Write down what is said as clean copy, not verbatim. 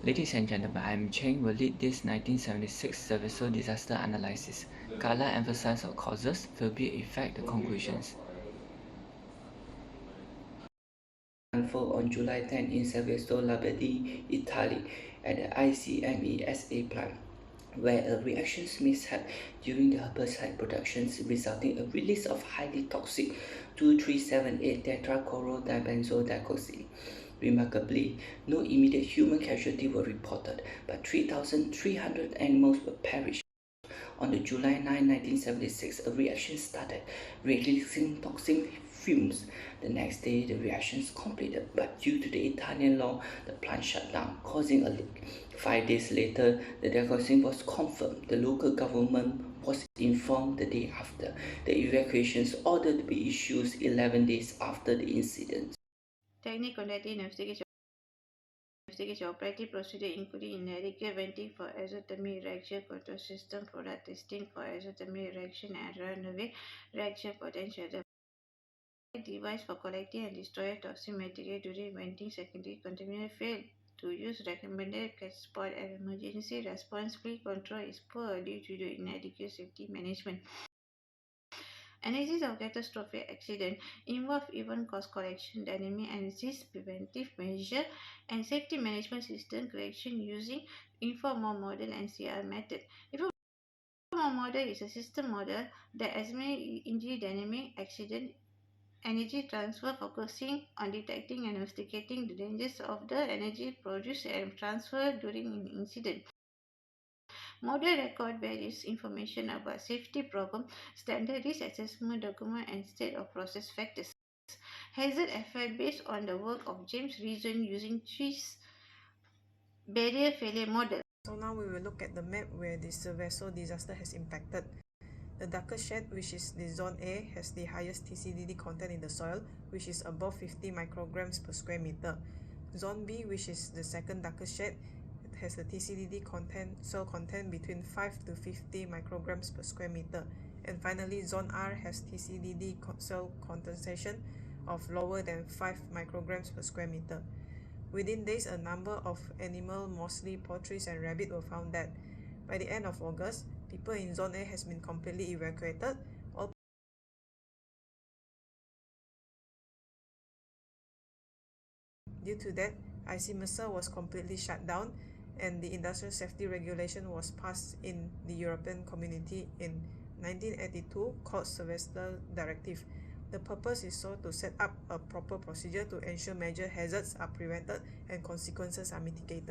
Ladies and gentlemen, I'm Cheng will lead this 1976 Seveso disaster analysis. Carla emphasizes on causes, Philby effect the conclusions. Unfold on July 10 in Seveso, Labadi, Italy, at the ICMESA plant, where a reactions mishap during the herbicide production resulting in a release of highly toxic 2378 tetrachlorobenzodiazoxide. Remarkably, no immediate human casualties were reported, but 3,300 animals were perished. On the July 9, 1976, a reaction started, releasing toxic fumes. The next day, the reaction is completed, but due to the Italian law, the plant shut down, causing a leak. 5 days later, the diagnosis was confirmed. The local government was informed the day after. The evacuations order to be issued 11 days after the incident. Technique conducted investigation operative procedure including inadequate venting for exothermic reaction control system, product testing for exothermic reaction and runaway reaction potential. The device for collecting and destroying toxic material during venting secondary contaminant failed to use recommended catch spot and emergency response pre-control is poor due to the inadequate safety management. Analysis of catastrophic accident involve event cost collection, dynamic analysis, preventive measure, and safety management system correction using Informal model and CR method. Informal model is a system model that estimates injury dynamic accident energy transfer, focusing on detecting and investigating the dangers of the energy produced and transferred during an incident. Model record various information about safety problem, standard risk assessment document, and state of process factors. Hazard effect based on the work of James Reason using Swiss barrier failure model. So now we will look at the map where the Seveso disaster has impacted. The darkest shade, which is the zone A, has the highest TCDD content in the soil, which is above 50 micrograms per square meter. Zone B, which is the second darkest shade, has the TCDD soil content between 5 to 50 micrograms per square meter. And finally, Zone R has TCDD soil concentration of lower than 5 micrograms per square meter. Within days, a number of animals, mostly poultry and rabbit, were found dead. By the end of August, people in Zone A has been completely evacuated. Due to that, ICMESA was completely shut down and the industrial safety regulation was passed in the European community in 1982 called Seveso Directive. The purpose is so to set up a proper procedure to ensure major hazards are prevented and consequences are mitigated.